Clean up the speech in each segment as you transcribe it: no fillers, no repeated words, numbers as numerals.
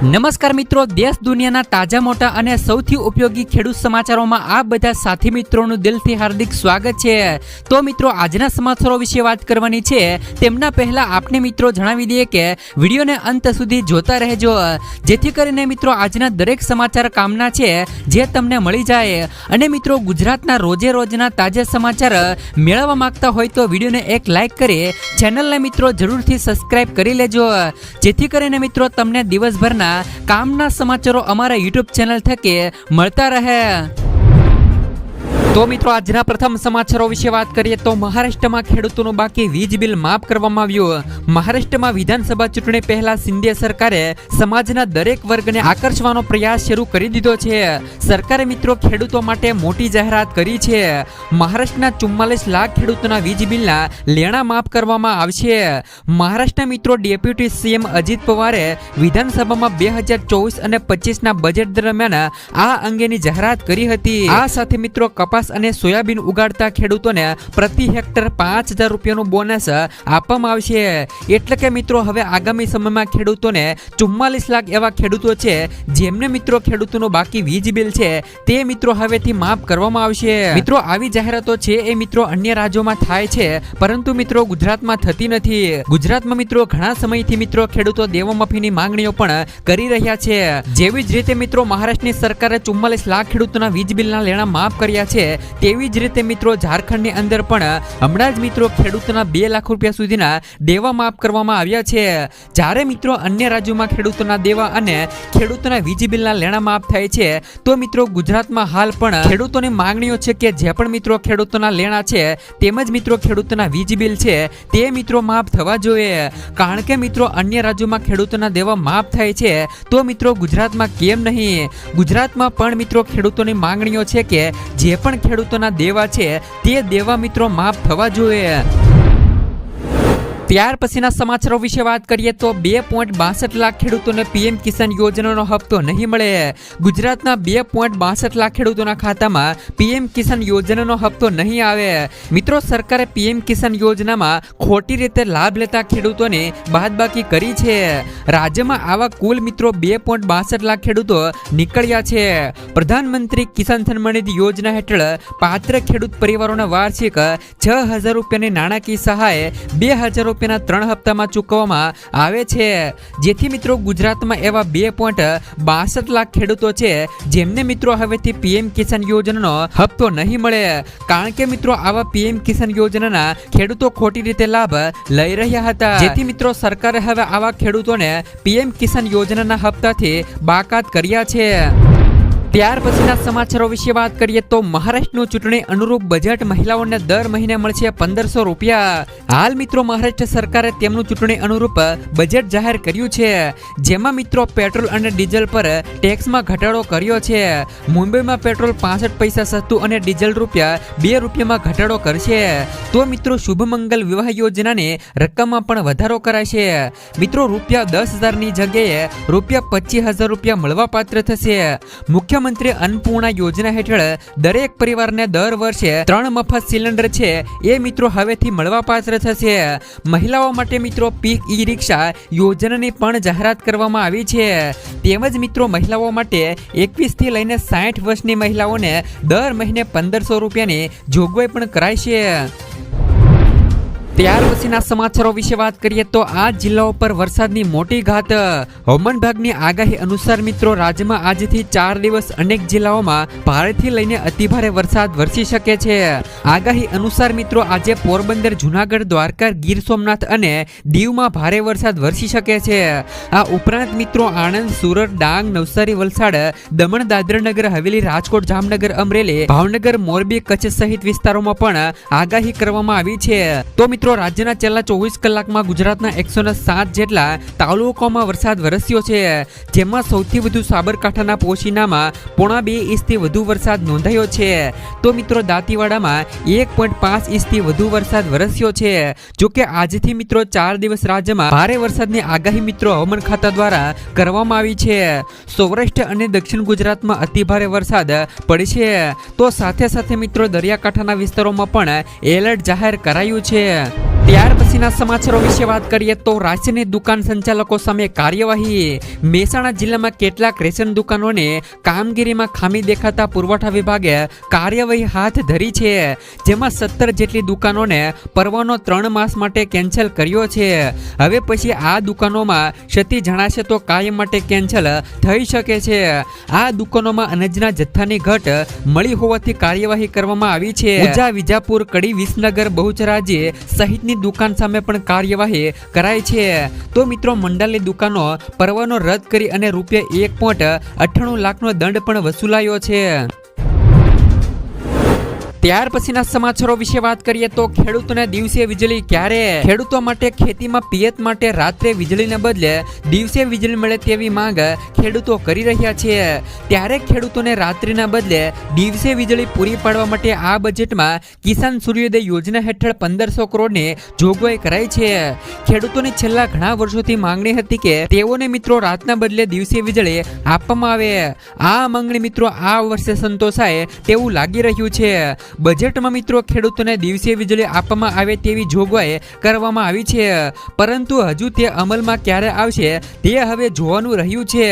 નમસ્કાર મિત્રો, દેશ દુનિયાના તાજા મોટા અને સૌથી ઉપયોગી ખેડૂત સમાચારોમાં આ બધા સાથી મિત્રોનું દિલથી હાર્દિક સ્વાગત છે। તો મિત્રો, આજના સમાચારો વિશે વાત કરવાની છે તેમના પહેલા આપને મિત્રો જણાવી દઈએ કે વિડીયોને અંત સુધી જોતા રહેજો, જેથી કરીને મિત્રો આજના દરેક સમાચાર કામના છે જે તમને મળી જાય। અને મિત્રો, ગુજરાતના રોજે રોજના તાજા સમાચાર મેળવવા માંગતા હોય તો વિડીયોને એક લાઈક કરી ચેનલને મિત્રો જરૂરથી સબસ્ક્રાઇબ કરી લેજો, જેથી કરીને મિત્રો તમને દિવસભરના કામના સમાચારો અમારા યુટ્યુબ ચેનલ થકી મળતા રહે। તો મિત્રો, આજના પ્રથમ સમાચારો વિશે વાત કરીએ તો મહારાષ્ટ્રમાં ખેડૂતોનું બાકી વીજ બિલ માફ કરવામાં આવ્યું। મહારાષ્ટ્રમાં વિધાનસભા ચૂંટણી પહેલા શિંદે સરકારે સમાજના દરેક વર્ગને આકર્ષવાનો પ્રયાસ શરૂ કરી દીધો છે। સરકારે મિત્રો ખેડૂતો માટે મોટી જાહેરાત કરી છે। મહારાષ્ટ્રના 44 લાખ ખેડૂતોના વીજ બિલના લેણા માફ કરવામાં આવશે। મહારાષ્ટ્રના મિત્રો ડેપ્યુટી સીએમ અજીત પવારે વિધાનસભામાં 2024 અને 25ના બજેટ દરમિયાન આ અંગેની જાહેરાત કરી હતી। આ સાથે મિત્રો કપાસ અને સોયાબીન ઉગાડતા ખેડૂતોને પ્રતિ હેક્ટર 5000 રૂપિયાનું બોનસ આપવામાં આવશે। એટલે કે મિત્રો હવે આગામી સમયમાં ખેડૂતોને 44 લાખ એવા ખેડૂતો છે જેમને મિત્રો ખેડૂતોનું બાકી વીજ બિલ છે તે મિત્રો હવેથી માફ કરવામાં આવશે। મિત્રો, આવી જાહેરાતો છે એ મિત્રો અન્ય રાજ્યોમાં થાય છે, પરંતુ મિત્રો ગુજરાતમાં થતી નથી। ગુજરાતમાં મિત્રો ઘણા સમયથી મિત્રો ખેડૂતો દેવામાફીની માંગણીઓ પણ કરી રહ્યા છે। જેવી જ રીતે મિત્રો મહારાષ્ટ્રની સરકારે 44 લાખ ખેડૂતોના વીજ બિલના લેણા માફ કર્યા છે, તેવી જ રીતે મિત્રો ઝારખંડની અંદર પણ હમણાં જ મિત્રો ખેડૂતોના 2 લાખ રૂપિયા સુધીના દેવા માફ કરવામાં આવ્યા છે। જ્યારે મિત્રો અન્ય રાજ્યોમાં ખેડૂતોના દેવા અને ખેડૂતોના વીજ બિલના લેણા માફ થાય છે, તો મિત્રો ગુજરાતમાં હાલ પણ ખેડૂતોની માંગણીઓ છે કે જે પણ મિત્રો ખેડૂતોના લેણા છે તેમજ મિત્રો ખેડૂતોના વીજ બિલ છે તે મિત્રો માફ થવા જોઈએ। કારણ કે મિત્રો અન્ય રાજ્યોમાં ખેડૂતોના દેવા માફ થાય છે તો મિત્રો ગુજરાતમાં કેમ નહીં? ગુજરાતમાં પણ મિત્રો ખેડૂતોની માંગણીઓ છે કે જે પણ ખેડૂતોના દેવા છે તે દેવા મિત્રો માફ થવા જોઈએ। ત્યાર પછીના સમાચારો વિશે વાત કરીએ તો 2.62 લાખ ખેડૂતોને પીએમ કિસાન યોજનાનો હપ્તો નહીં મળે। ગુજરાતના 2.62 લાખ ખેડૂતોના ખાતામાં પીએમ કિસાન યોજનાનો હપ્તો નહીં આવે। મિત્રો, સરકારે પીએમ કિસાન યોજનામાં ખોટી રીતે લાભ લેતા ખેડૂતોને બાદબાકી કરી છે। રાજ્યમાં આવા કુલ મિત્રો 2.62 લાખ ખેડૂતો નીકળ્યા છે। પ્રધાનમંત્રી કિસાન સન્માન નિધિ યોજના હેઠળ પાત્ર ખેડૂત પરિવારોને વાર્ષિક 6000 રૂપિયાની નાણાકીય સહાય 2000 રૂપિયાના 3 હપ્તામાં ચૂકવવામાં આવે છે, જેથી મિત્રો ગુજરાતમાં એવા 2.62 લાખ ખેડૂતો છે જેમને મિત્રો હવેથી પીએમ કિસાન યોજનાનો હપ્તો નહીં મળે। કારણ કે મિત્રો આવા પીએમ કિસાન યોજનાના ખેડૂતો ખોટી રીતે લાભ લઈ રહ્યા હતા, જેથી મિત્રો સરકારે હવે આવા ખેડૂતોને પીએમ કિસાન યોજનાના હપ્તાથી બાકાત કર્યા છે। ત્યાર પછીના સમાચારો વિશે વાત કરીએ તો મહારાષ્ટ્રનું ચૂંટણી અનુરૂપ બજેટ મહિલાઓને દર મહિને મળશે 1500 રૂપિયા। હાલ મિત્રો મહારાષ્ટ્ર સરકારે તેમનું ચૂંટણી અનુરૂપ બજેટ જાહેર કર્યું છે, જેમાં મિત્રો પેટ્રોલ અને ડીઝલ પર ટેક્સમાં ઘટાડો કર્યો છે। મુંબઈમાં પેટ્રોલ 65 પૈસા સસ્તું અને ડીઝલ ₹2 રૂપિયામાં ઘટાડો કરશે, તો મિત્રો શુભમંગલ વિવાહ યોજનાની રકમમાં પણ વધારો કરાશે। મિત્રો ₹10,000ની જગ્યાએ ₹25,000 રૂપિયા મળવાપાત્ર થશે। મુખ્યમંત્રી અન્નપૂર્ણા યોજના હેઠળ દરેક પરિવારને દર વર્ષે 3 મફત સિલિન્ડર છે એ મિત્રો હવેથી મળવાપાત્ર થશે। મહિલાઓ માટે મિત્રો પીક ઈ રિક્ષા યોજનાની પણ જાહેરાત કરવામાં આવી છે, તેમજ મિત્રો મહિલાઓ માટે 21 થી લઈને 60 વર્ષની મહિલાઓને દર મહિને 1500 રૂપિયાની જોગવાઈ પણ કરાઈ છે। ત્યાર પછીના સમાચારો વિશે વાત કરીએ તો આ જિલ્લાઓ પર વરસાદની મોટી ઘાત। હવામાન વિભાગની આગાહી અનુસાર મિત્રો રાજ્યમાં આજથી 4 દિવસ અનેક જિલ્લાઓમાં ભારેથી લઈને અતિભારે વરસાદ વરસી શકે છે। આગાહી અનુસાર મિત્રો આજે પોરબંદર, જુનાગઢ, દ્વારકા, ગીર સોમનાથ અને દીવમાં ભારે વરસાદ વરસી શકે છે। આ ઉપરાંત મિત્રો આણંદ, સુરત, ડાંગ, નવસારી, વલસાડ, દમણ, દાદરા નગર હવેલી, રાજકોટ, જામનગર, અમરેલી, ભાવનગર, મોરબી, કચ્છ સહિત વિસ્તારોમાં પણ આગાહી કરવામાં આવી છે। તો મિત્રો રાજ્યના છેલ્લા 24 કલાકમાં ગુજરાતના 107 જેટલા તાલુકાઓમાં વરસાદ વરસ્યો છે, જેમાં સૌથી વધુ સાબરકાંઠાના પોશીનામાં 1.5 ઇંચથી વધુ વરસાદ નોંધાયો છે, તો મિત્રો દાંતીવાડામાં 1.5 ઇંચથી વધુ વરસાદ વરસ્યો છે। જોકે આજથી મિત્રો 4 દિવસ રાજ્યમાં ભારે વરસાદની આગાહી મિત્રો હવામાન ખાતા દ્વારા કરવામાં આવી છે। સૌરાષ્ટ્ર અને દક્ષિણ ગુજરાતમાં અતિભારે વરસાદ પડશે, તો સાથે સાથે મિત્રો દરિયાકાંઠાના વિસ્તારોમાં પણ એલર્ટ જાહેર કરાયું છે। ત્યાર પછીના સમાચારો વિશે વાત કરીએ તો રાશનની દુકાન સંચાલકો સામે કાર્યવાહી. મહેસાણા જિલ્લામાં કેટલાક રેશન દુકાનોને કામગીરીમાં ખામી દેખાતા પુરવઠા વિભાગે કાર્યવાહી હાથ ધરી છે, જેમાં 17 જેટલી દુકાનોને પરવાનો 3 માસ માટે કેન્સલ કર્યો છે. હવે પછી આ દુકાનોમાં ક્ષતિ જણાશે તો કાયમ માટે કેન્સલ થઈ શકે છે. આ દુકાનોમાં અનાજના જથ્થાની ઘટ મળી હોવાથી કાર્યવાહી કરવામાં આવી છે. ઉજા, વિજાપુર, કડી, વિસનગર, બહુચરાજી સહિતની દુકાન સામે પણ કાર્યવાહી કરાઈ છે. તો મિત્રો, મંડળની દુકાનો પરવાનો રદ કરી અને ₹1.98 લાખનો દંડ પણ વસૂલાયો છે. ત્યાર પછીના સમાચારો વિશે વાત કરીએ તો ખેડૂતોને દિવસે વીજળી ક્યારે? ખેડૂતો માટે ખેતીમાં પિયત માટે રાત્રે વીજળીને બદલે દિવસે વીજળી મળે તેવી માંગ ખેડૂતો કરી રહ્યા છે. ત્યારે ખેડૂતોને રાત્રિના બદલે દિવસે વીજળી પૂરી પાડવા માટે આ બજેટમાં કિસાન સૂર્યોદય યોજના હેઠળ 1500 કરોડની જોગવાઈ કરાઈ છે. ખેડૂતોની છેલ્લા ઘણા વર્ષોથી માંગણી હતી કે તેઓને મિત્રો રાતના બદલે દિવસે વીજળી આપવામાં આવે. આ માંગણી મિત્રો આ વર્ષે સંતોષાય તેવું લાગી રહ્યું છે. બજેટમાં મિત્રો ખેડૂતોને દિવસે વીજળી આપવામાં આવે તેવી જોગવાઈ કરવામાં આવી છે, પરંતુ હજુ તે અમલમાં ક્યારે આવશે તે હવે જોવાનું રહ્યું છે.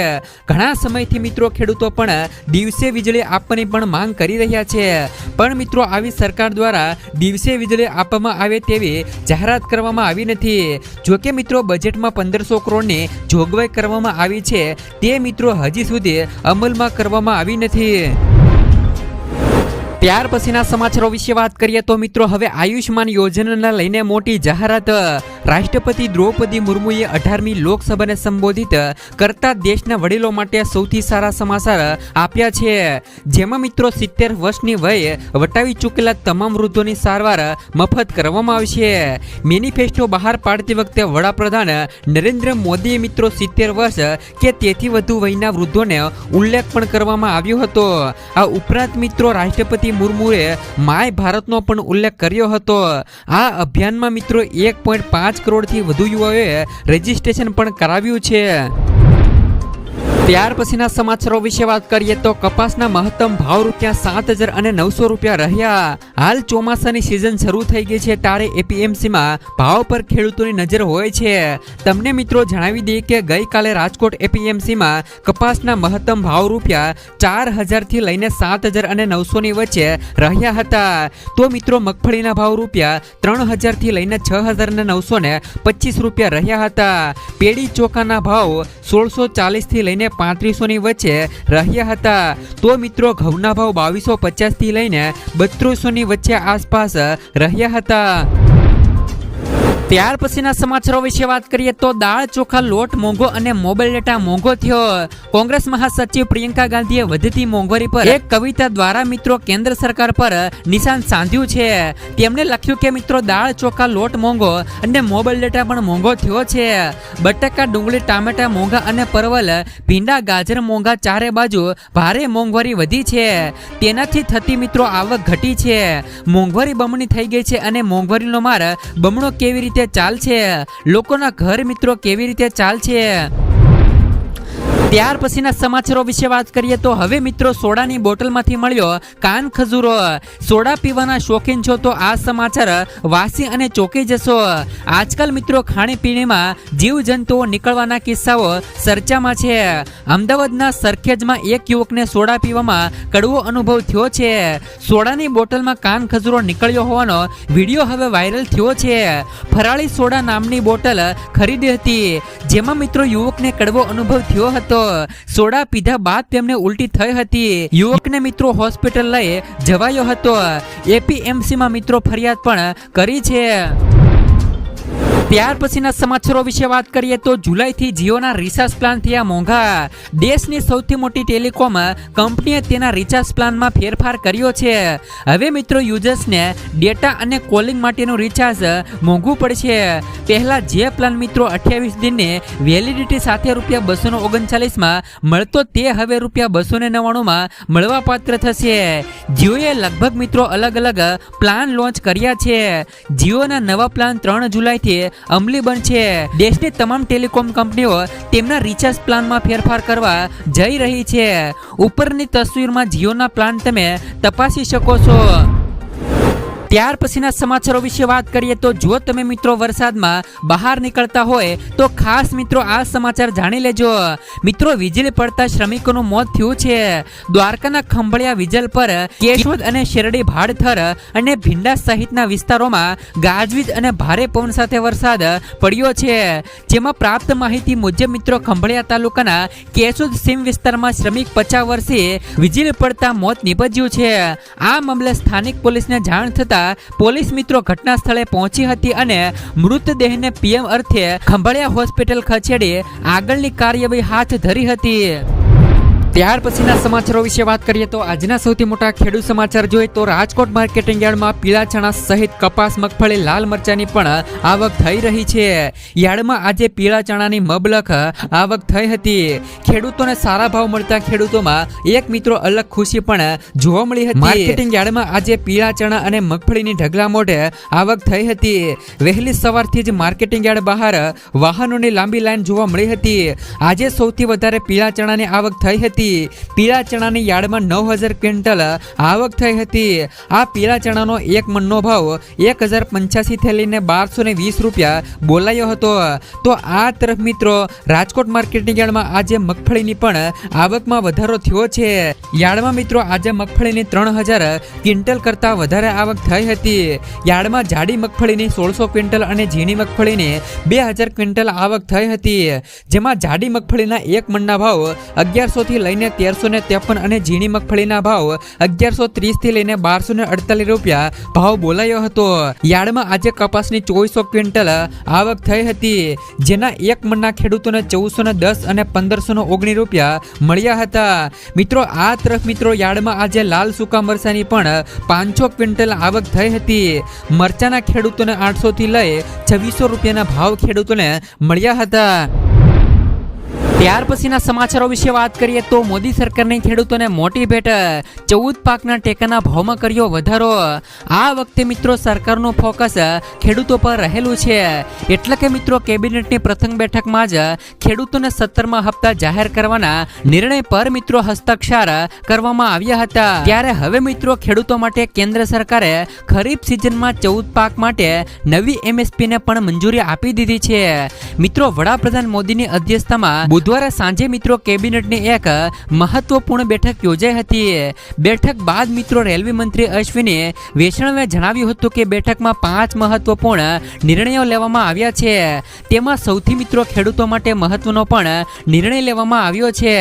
ઘણા સમયથી મિત્રો ખેડૂતો પણ દિવસે વીજળી આપવાની પણ માંગ કરી રહ્યા છે, પણ મિત્રો આવી સરકાર દ્વારા દિવસે વીજળી આપવામાં આવે તેવી જાહેરાત કરવામાં આવી નથી. જોકે મિત્રો બજેટમાં 1500 કરોડની જોગવાઈ કરવામાં આવી છે, તે મિત્રો હજી સુધી અમલમાં કરવામાં આવી નથી. ત્યાર પછીના સમાચારો વિશે વાત કરીએ તો મિત્રો હવે આયુષ્માન યોજનાને લઈને મોટી જાહેરાત. રાષ્ટ્રપતિ દ્રૌપદી મુર્મુએ 18મી લોકસભાને સંબોધિત કરતા દેશના વડીલો માટે સૌથી સારા સમાચાર આપ્યા છે, જેમાં મિત્રો 70 વર્ષની વય વટાવી ચૂકેલા તમામ વૃદ્ધોની સારવાર મફત કરવામાં આવશે. મેનિફેસ્ટો બહાર પાડતી વખતે વડાપ્રધાન નરેન્દ્ર મોદીએ મિત્રો 70 વર્ષ કે તેથી વધુ વયના વૃદ્ધોને ઉલ્લેખ પણ કરવામાં આવ્યો હતો. આ ઉપરાંત મિત્રો રાષ્ટ્રપતિ મુર્મુએ માય ભારતનો પણ ઉલ્લેખ કર્યો હતો. આ અભિયાનમાં મિત્રો 1.5 કરોડથી વધુ યુવાઓએ રજીસ્ટ્રેશન પણ કરાવ્યું છે. ત્યાર પછીના સમાચારો વિશે વાત કરીએ તો કપાસના મહત્તમ ભાવ ₹7,000 અને ₹900 રહ્યા. હાલ ચોમાસાની સિઝન શરૂ થઈ ગઈ છે, ત્યારે એપીએમસીમાં ભાવ પર ખેડૂતોની નજર હોય છે. તમને મિત્રો જણાવી દઈએ કે ગઈકાલે રાજકોટ એપીએમસીમાં કપાસના મહત્તમ ભાવ ₹4,000 થી લઈને 7,000 અને 900 ની વચ્ચે રહ્યા હતા. તો મિત્રો મગફળીના ભાવ ₹3,000 થી લઈને 6,000 અને ₹925 રહ્યા હતા. પેડી ચોખાના ભાવ 1,640 થી લઈને 3500 ની વચ્ચે રહ્યા હતા. તો મિત્રો ઘઉંના ભાવ 2250 થી લઈને 3200 ની વચ્ચે આસપાસ રહ્યા હતા. ત્યાર પછીના સમાચારો વિશે વાત કરીએ તો દાળ ચોખા લોટ મોંઘો અને મોબાઈલ ડેટા મોંઘો થયો. કોંગ્રેસ મહાસચિવ પ્રિયંકા ગાંધીએ વધતી મોંઘવારી પર એક કવિતા દ્વારા મિત્રો કેન્દ્ર સરકાર પર નિશાન સાધ્યું છે. તેમણે લખ્યું કે મિત્રો દાળ ચોખા લોટ મોંઘો અને મોબાઈલ ડેટા પણ મોંઘો થયો છે. બટાકા, ડુંગળી, ટામેટા મોંઘા અને પરવલ, ભીંડા, ગાજર મોંઘા. ચારે બાજુ ભારે મોંઘવારી વધી છે. તેનાથી થતી મિત્રો આવક ઘટી છે. મોંઘવારી બમણી થઈ ગઈ છે અને મોંઘવારીનો માર બમણો કેવી રીતે ચાલશે? લોકોના ઘર મિત્રો કેવી રીતે ચાલશે? ત્યાર પછીના સમાચારો વિશે વાત કરીએ તો હવે મિત્રો સોડાની બોટલમાંથી મળ્યો કાન ખજૂરો. સોડા પીવાના શોખીન છો તો આ સમાચાર વાસી અને ચોંકી જશો. આજકાલ મિત્રો ખાણીપીણીમાં જીવજંતુઓ નીકળવાના કિસ્સાઓ ચર્ચામાં છે. અમદાવાદના સરખેજમાં એક યુવકને સોડા પીવામાં કડવો અનુભવ થયો છે. સોડાની બોટલમાં કાન ખજૂરો નીકળ્યો હોવાનો વિડીયો હવે વાયરલ થયો છે. ફરાળી સોડા નામની બોટલ ખરીદી હતી, જેમાં મિત્રો યુવકને કડવો અનુભવ થયો હતો. સોડા પીધા બાદ તેમને ઉલટી થઈ હતી. યુવકને મિત્રો હોસ્પિટલ લઈ જવાયો હતો. એપીએમસીમાં મિત્રો ફરિયાદ પણ કરી છે. ત્યાર પછીના સમાચારો વિશે વાત કરીએ તો જુલાઈથી જીઓના રિચાર્જ પ્લાન થયા મોંઘા. દેશની સૌથી મોટી ટેલિકોમ કંપનીએ તેના રિચાર્જ પ્લાનમાં ફેરફાર કર્યો છે. હવે મિત્રો યુઝર્સને ડેટા અને કોલિંગ માટેનું રિચાર્જ મોંઘું પડશે. પહેલા જે પ્લાન મિત્રો 28 દિનની વેલિડિટી સાથે ₹239 મળતો તે હવે ₹299 મળવા પાત્ર થશે. જીઓએ લગભગ મિત્રો અલગ અલગ પ્લાન લોન્ચ કર્યા છે. જીઓના નવા પ્લાન 3 જુલાઈથી અમલી બનશે. દેશની તમામ ટેલિકોમ કંપનીઓ તેમના રિચાર્જ પ્લાનમાં ફેરફાર કરવા જઈ રહી છે. ઉપરની તસવીરમાં જીઓના પ્લાન તમે તપાસી શકો છો. ત્યાર પછીના સમાચારો વિશે વાત કરીએ તો જો તમે મિત્રો વરસાદમાં બહાર નીકળતા હોય તો ખાસ મિત્રો આ સમાચાર જાણી લેજો. મિત્રો વીજળી પડતા શ્રમિકોનું મોત થયું છે. દ્વારકાના ખંભળિયા વિજલ પર કેશોદ અને શેરડી ભાડથર અને ભીંડા સહિતના વિસ્તારોમાં ગાજવીજ અને ભારે પવન સાથે વરસાદ પડ્યો છે. જેમાં પ્રાપ્ત માહિતી મુજબ મિત્રો ખંભળિયા તાલુકાના કેશોદ સીમ વિસ્તારમાં શ્રમિક 50 વર્ષીય વીજળી પડતા મોત નીપજ્યું છે. આ મામલે સ્થાનિક પોલીસને જાણ થતા પોલીસ મિત્રો ઘટના સ્થળે પહોંચી હતી અને મૃતદેહને પીએમ અર્થે ખંભાળિયા હોસ્પિટલ ખસેડી આગળની કાર્યવાહી હાથ ધરી હતી. ત્યાર પછીના સમાચારો વિશે વાત કરીએ તો આજના સૌથી મોટા ખેડૂત સમાચાર જોઈએ તો રાજકોટ માર્કેટિંગ યાર્ડમાં પીળા ચણા સહિત કપાસ, મગફળી, લાલ મરચાની પણ આવક થઈ રહી છે. યાર્ડમાં આજે પીળા ચણાની મબલખ આવક થઈ હતી. ખેડૂતોને સારા ભાવ મળતા ખેડૂતોમાં એક મિત્રો અલગ ખુશી પણ જોવા મળી હતી. માર્કેટિંગ યાર્ડમાં આજે પીળા ચણા અને મગફળીની ઢગલા મોઢે આવક થઈ હતી. વહેલી સવારથી જ માર્કેટિંગ યાર્ડ બહાર વાહનોની લાંબી લાઈન જોવા મળી હતી. આજે સૌથી વધારે પીળા ચણાની આવક થઈ હતી. પીળા ચણાની યાર્ડમાં 9000 ક્વિન્ટલ આવક થઈ હતી. આ પીળા ચણાનો એક મણનો ભાવ 1085 થી લઈને 1220 રૂપિયા બોલાયો હતો. તો આ તરફ મિત્રો રાજકોટ માર્કેટિંગ યાર્ડમાં આજે મગફળીની પણ આવકમાં વધારો થયો છે. યાર્ડમાં મિત્રો આજે મગફળીની 3000 ક્વિન્ટલ કરતા વધારે આવક થઈ હતી. યાર્ડમાં જાડી મગફળીની 1600 ક્વિન્ટલ અને ઝીણી મગફળીની 2000 ક્વિન્ટલ આવક થઈ હતી. જેમાં જાડી મગફળીના એક મણના ભાવ 1100 થી લઈને 1353 અને ઝીણી મગફળીના ભાવ 1130 થી લઈને 1248 રૂપિયા ભાવ બોલાયો હતો. યાર્ડમાં આજે કપાસની 2400 ક્વિન્ટલ આવક થઈ હતી. જેના એક મણના ખેડૂતોને 1410 અને 1519 રૂપિયા મળ્યા હતા. મિત્રો આ તરફ મિત્રો યાર્ડમાં આજે લાલ સૂકા મરચાની પણ 500 ક્વિન્ટલ આવક થઈ હતી. મરચાના ખેડૂતોને 800 થી લઈ 2600 રૂપિયાના ભાવ ખેડૂતોને મળ્યા હતા. ત્યાર પછીના સમાચારો વિશે વાત કરીએ તો મોદી સરકારની ખેડૂતોને મોટી ભેટ, 14 પાકના ટેકાના ભાવમાં કર્યો વધારો. આ વખતે મિત્રો સરકારનું ફોકસ ખેડૂતો પર રહેલું છે. એટલે કે મિત્રો કેબિનેટની પ્રથમ બેઠકમાં જ ખેડૂતોને 17મા હપ્તા જાહેર કરવાના નિર્ણય પર મિત્રો હસ્તાક્ષર કરવામાં આવ્યા હતા. ત્યારે હવે મિત્રો ખેડૂતો માટે કેન્દ્ર સરકારે ખરીફ સિઝનમાં 14 પાક માટે નવી MSP ને પણ મંજૂરી આપી દીધી છે. મિત્રો વડાપ્રધાન મોદીની અધ્યક્ષતામાં બુધવારે સાંજે મિત્રો કેબિનેટની એક મહત્વપૂર્ણ બેઠક યોજાઈ હતી. બેઠક બાદ મિત્રો રેલવે મંત્રી અશ્વિની વૈષ્ણવે જણાવ્યું હતું કે બેઠકમાં 5 મહત્વપૂર્ણ નિર્ણયો લેવામાં આવ્યા છે. તેમાં સૌથી મિત્રો ખેડૂતો માટે મહત્વનો પણ નિર્ણય લેવામાં આવ્યો છે.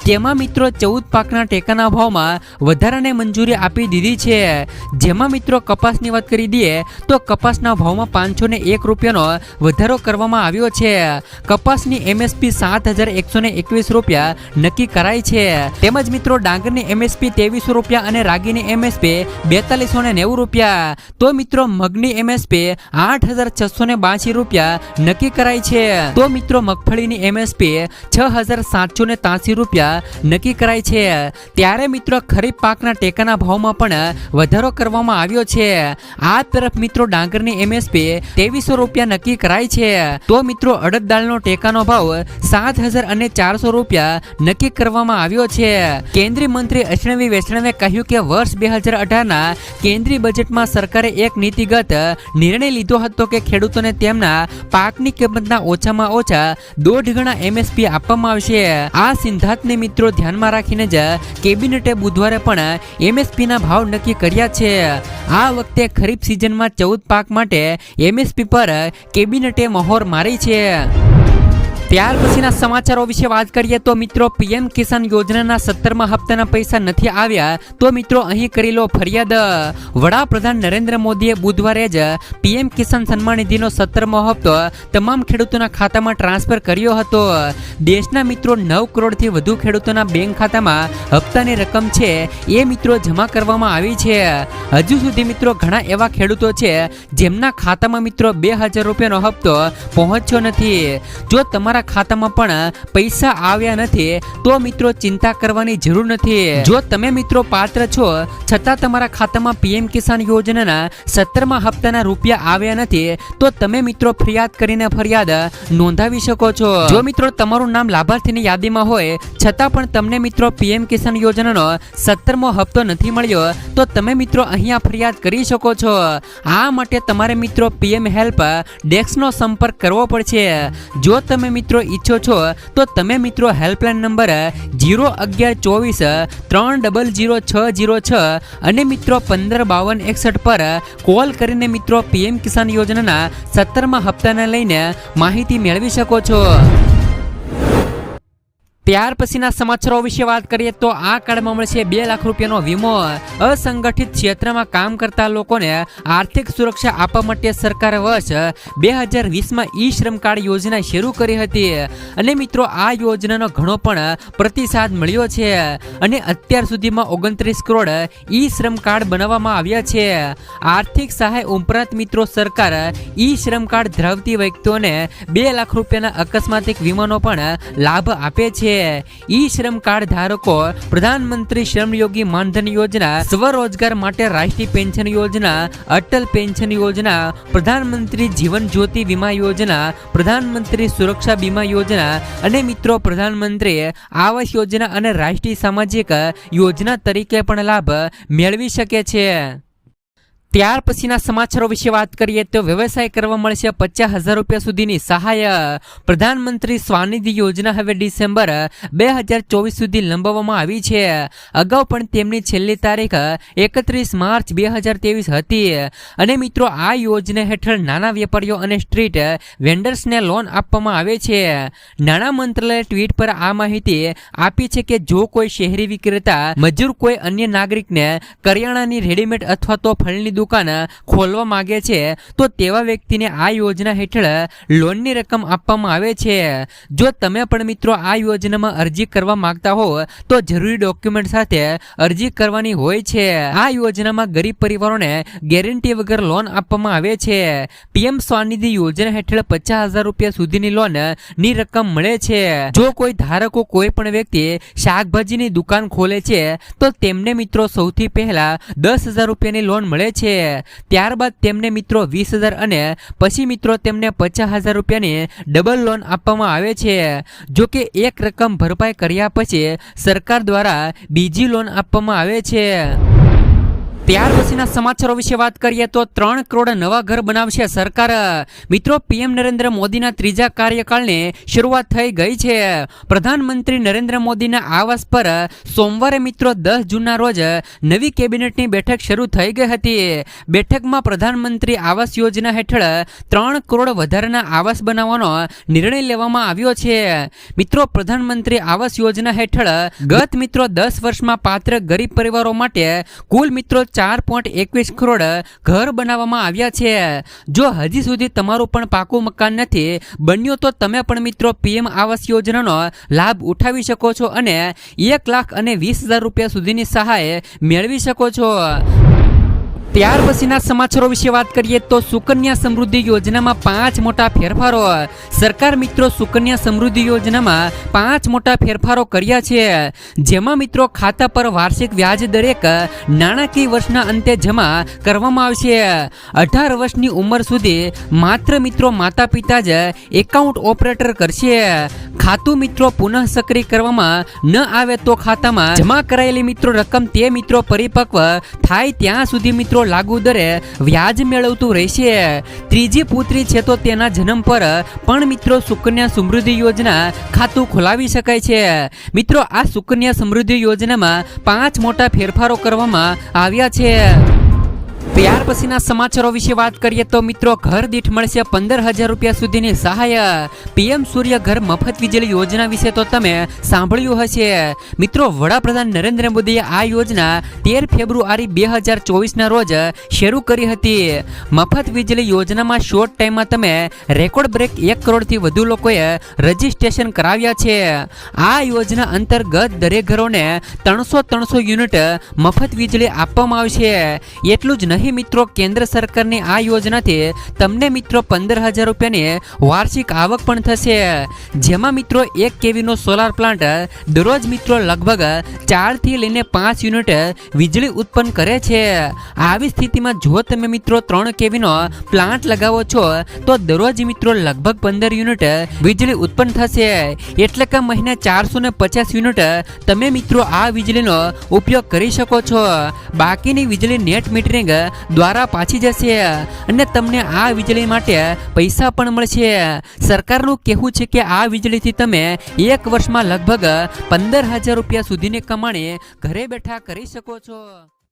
તેમાં મિત્રો 14 પાકના ટેકાના ભાવમાં વધારાને મંજૂરી આપી દીધી છે. જેમાં મિત્રો કપાસની વાત કરી દઈએ તો કપાસના ભાવમાં 501 રૂપિયાનો વધારો કરવામાં આવ્યો છે. કપાસની MSP 7121 રૂપિયા નક્કી કરાઈ છે. તેમજ મિત્રો ડાંગરની MSP 2300 રૂપિયા અને રાગીની MSP 4290 રૂપિયા. તો મિત્રો મગની MSP 8682 રૂપિયા નક્કી કરાઈ છે. તો મિત્રો મગફળીની MSP 6783 રૂપિયા નક્કી કરાઈ છે. ત્યારે મિત્રો ખરીફ પાકના ટેકાના ભાવમાં પણ વધારો કરવામાં આવ્યો છે. આ તરફ મિત્રો ડાંગરની MSP 2300 રૂપિયા નક્કી કરાઈ છે. તો મિત્રો અડદ દાળનો ટેકાનો ભાવ 7400 રૂપિયા નક્કી કરવામાં આવ્યો છે. કેન્દ્રીય મંત્રી અશ્વિની વૈષ્ણવે કહ્યું કે વર્ષ 2018ના કેન્દ્રીય બજેટમાં સરકારે એક નીતિગત નિર્ણય લીધો હતો કે ખેડૂતોને તેમના પાકની કિંમતના ઓછામાં ઓછા 1.5 ગણા MSP આપવામાં આવશે. આ સિદ્ધાંતને મિત્રો ધ્યાનમાં રાખીને જ કેબિનેટે બુધવારે પણ MSP ના ભાવ નક્કી કર્યા છે. આ વખતે ખરીફ સિઝનમાં 14 પાક માટે MSP પર કેબિનેટે મહોર મારી છે. ત્યાર પછીના સમાચારો વિશે વાત કરીએ તો મિત્રો PM કિસાન યોજનાના 17મા હપ્તાના પૈસા નથી આવ્યા તો મિત્રો અહીં કરી લો ફરિયાદ. વડાપ્રધાન નરેન્દ્ર મોદીએ બુધવારે જ PM કિસાન સન્માન નિધિનો 17મો હપ્તો તમામ ખેડૂતોના ખાતામાં ટ્રાન્સફર કર્યો હતો. દેશના મિત્રો 9 કરોડથી વધુ ખેડૂતોના બેંક ખાતામાં હપ્તાની રકમ છે એ મિત્રો જમા કરવામાં આવી છે. હજુ સુધી મિત્રો ઘણા એવા ખેડૂતો છે જેમના ખાતામાં મિત્રો 2000 રૂપિયાનો હપ્તો પહોંચ્યો નથી. જો તમારા તમારા ખાતામાં પણ પૈસા આવ્યા નથી તો મિત્રો ચિંતા કરવાની જરૂર નથી. જો તમે મિત્રો પાત્ર છો છતાં તમારા ખાતામાં પીએમ કિસાન યોજનાના 17મા હપ્તાના રૂપિયા આવ્યા નથી તો તમે મિત્રો ફરિયાદ કરીને ફરિયાદ નોંધાવી શકો છો. જો મિત્રો તમારું નામ લાભાર્થીની યાદીમાં હોય છતાં પણ તમને મિત્રો પીએમ કિસાન યોજનાનો 17મો હપ્તો નથી મળ્યો તો તમે મિત્રો અહીંયા ફરિયાદ કરી શકો છો. આ માટે તમારે મિત્રો પીએમ હેલ્પ ડેસ્કનો સંપર્ક કરવો પડશે. જો તમે મિત્રો ઈચ્છો છો તો તમે મિત્રો હેલ્પલાઇન નંબર 01124 300606 અને મિત્રો 155261 પર કોલ કરીને મિત્રો પીએમ કિસાન યોજનાના 17મા હપ્તાને લઈને માહિતી મેળવી શકો છો. ત્યાર પછીના સમાચારો વિશે વાત કરીએ તો આ કાર્ડમાં મળશે 2 લાખ રૂપિયાનો વીમો. અસંગઠિત ક્ષેત્રમાં કામ કરતા લોકોને આર્થિક સુરક્ષા આપવા માટે સરકારે વર્ષ 2020માં ઈ શ્રમ કાર્ડ યોજના શરૂ કરી હતી અને મિત્રો આ યોજનાનો ઘણો પણ પ્રતિસાદ મળ્યો છે અને અત્યાર સુધીમાં 29 કરોડ ઈ શ્રમ કાર્ડ બનાવવામાં આવ્યા છે. આર્થિક સહાય ઉપરાંત મિત્રો સરકાર ઈ શ્રમ કાર્ડ ધરાવતી વ્યક્તિઓને 2 લાખ રૂપિયાના અકસ્માતિક વીમાનો પણ લાભ આપે છે. ઈ શ્રમ કાર્ડ ધારકો પ્રધાનમંત્રી શ્રમયોગી માનધન યોજના, સ્વરોજગાર માટે રાષ્ટ્રીય પેન્શન યોજના, અટલ પેન્શન યોજના, પ્રધાનમંત્રી જીવન જ્યોતિ વીમા યોજના, પ્રધાનમંત્રી સુરક્ષા બીમા યોજના અને મિત્રો પ્રધાનમંત્રી આવાસ યોજના અને રાષ્ટ્રીય સામાજિક યોજના તરીકે પણ લાભ મેળવી શકે છે. ત્યાર પછીના સમાચારો વિશે વાત કરીએ તો વ્યવસાય કરવા મળશે 50,000 રૂપિયા સુધીની સહાય. પ્રધાનમંત્રી સ્વાનિધિ યોજના હવે ડિસેમ્બર 2024 સુધી લંબાવવામાં આવી છે. અગાઉ પણ તેમની છેલ્લી તારીખ 31 માર્ચ 2023 હતી અને મિત્રો આ યોજના હેઠળ નાના વેપારીઓ અને સ્ટ્રીટ વેન્ડર્સને લોન આપવામાં આવે છે. નાણાં મંત્રાલયે ટ્વીટ પર આ માહિતી આપી છે કે જો કોઈ શહેરી વિક્રેતા મજૂર કોઈ અન્ય નાગરિકને કરિયાણાની રેડીમેડ અથવા તો ફળની દુકાન ખોલવા માંગે છે તો તેવા વ્યક્તિને આ યોજના હેઠળ લોનની રકમ આપવામાં આવે છે. જો તમે પણ મિત્રો આ યોજનામાં અરજી કરવા માંગતા હો તો જરૂરી ડોક્યુમેન્ટ સાથે અરજી કરવાની હોય છે. આ યોજનામાં ગરીબ પરિવારોને ગેરંટી વગર લોન આપવામાં આવે છે. પીએમ સ્વાનિધિ યોજના હેઠળ 50,000 રૂપિયા સુધીની લોન ની રકમ મળે છે. જો કોઈ ધારકો કોઈ પણ વ્યક્તિ શાકભાજીની દુકાન ખોલે છે તો તેમને મિત્રો સૌથી પહેલા 10,000 રૂપિયાની લોન મળે છે. ત્યારબાદ તેમને મિત્રો 20,000 અને પછી મિત્રો તેમને 50,000 રૂપિયાની ડબલ લોન આપવામાં આવે છે. જો કે એક રકમ ભરપાઈ કર્યા પછી સરકાર દ્વારા બીજી લોન આપવામાં આવે છે. ત્યાર પછીના સમાચારો વિશે વાત કરીએ તો 3 કરોડ નવા ઘર બનાવશે સરકાર. મિત્રો પીએમ નરેન્દ્ર મોદીના ત્રીજા કાર્યકાળની શરૂઆત થઈ ગઈ છે. પ્રધાનમંત્રી નરેન્દ્ર મોદીના આવાસ પર સોમવારે મિત્રો 10 જૂનના રોજ નવી કેબિનેટની બેઠક શરૂ થઈ ગઈ હતી. બેઠકમાં પ્રધાનમંત્રી આવાસ યોજના હેઠળ 3 કરોડ વધારાના આવાસ બનાવવાનો નિર્ણય લેવામાં આવ્યો છે. મિત્રો પ્રધાનમંત્રી આવાસ યોજના હેઠળ ગત મિત્રો 10 વર્ષમાં પાત્ર ગરીબ પરિવારો માટે કુલ મિત્રો 4.21 કરોડ ઘર બનાવવામાં આવ્યા છે. જો હજી સુધી તમારું પણ પાકું મકાન નથી બન્યું તો તમે પણ મિત્રો પીએમ આવાસ યોજનાનો લાભ ઉઠાવી શકો છો અને 1,20,000 રૂપિયા સુધીની સહાય મેળવી શકો છો. ત્યાર પછીના સમાચારો વિશે વાત કરીએ તો સુકન્યા સમૃદ્ધિ યોજનામાં 5 મોટા ફેરફારો. સરકાર મિત્રો સુકન્યા સમૃદ્ધિ યોજનામાં 5 મોટા ફેરફારો કર્યા છે. જેમાં મિત્રો ખાતા પર વાર્ષિક વ્યાજ દરેક નાણાકીય વર્ષના અંતે જમા કરવામાં આવશે. 18 વર્ષની ઉંમર સુધી માત્ર મિત્રો માતા પિતા જ એકાઉન્ટ ઓપરેટર કરશે. ખાતું મિત્રો પુનઃ સક્રિય કરવામાં ન આવે તો ખાતામાં જમા કરાયેલી મિત્રો રકમ તે મિત્રો પરિપક્વ થાય ત્યાં સુધી મિત્રો લાગુ દરે વ્યાજ મેળવતું રહેશે. ત્રીજી પુત્રી છે તો તેના જન્મ પર પણ મિત્રો સુકન્યા સમૃદ્ધિ યોજના ખાતું ખોલાવી શકાય છે. મિત્રો આ સુકન્યા સમૃદ્ધિ યોજનામાં 5 મોટા ફેરફારો કરવામાં આવ્યા છે. ત્યાર પછીના સમાચારો વિશે વાત કરીએ તો મિત્રો ઘર દીઠ મળશે 15,000 રૂપિયા સુધીની સહાય. પીએમ સૂર્ય ઘર મફત વીજળી યોજના વિશે તો તમે સાંભળ્યું હશે. મિત્રો વડાપ્રધાન નરેન્દ્ર મોદીએ આ યોજના 13 ફેબ્રુઆરી 2024ના રોજ શરૂ કરી હતી. મફત વીજળી યોજનામાં શોર્ટ ટાઈમમાં તમે રેકોર્ડ બ્રેક 1 કરોડથી વધુ લોકોએ રજીસ્ટ્રેશન કરાવ્યા છે. આ યોજના અંતર્ગત દરેક ઘરોને 300 યુનિટ મફત વીજળી આપવામાં આવશે. એટલું જ નહીં અહીં મિત્રો કેન્દ્ર સરકારની આ યોજનાથી તમને મિત્રો 15,000 રૂપિયાની વાર્ષિક આવક પણ થશે, જેમાં મિત્રો 1 kVનો સોલાર પ્લાન્ટ દરરોજ મિત્રો લગભગ 4 થી લઈને 5 યુનિટ વીજળી ઉત્પન્ન કરે છે। આવી સ્થિતિમાં જો તમે મિત્રો 3 kVનો પ્લાન્ટ લગાવો છો તો દરરોજ મિત્રો લગભગ 15 યુનિટ વીજળી ઉત્પન્ન થશે, એટલે કે મહિને 450 યુનિટ તમે મિત્રો આ વીજળીનો ઉપયોગ કરી શકો છો। બાકીની વીજળી નેટ મીટરિંગ દ્વારા પાછી જશે અને તમને આ વીજળી માટે પૈસા પણ મળશે। સરકારનું કહેવું છે કે આ વીજળીથી તમે 1 વર્ષમાં લગભગ 15,000 રૂપિયા સુધીની કમાણી ઘરે બેઠા કરી શકો છો।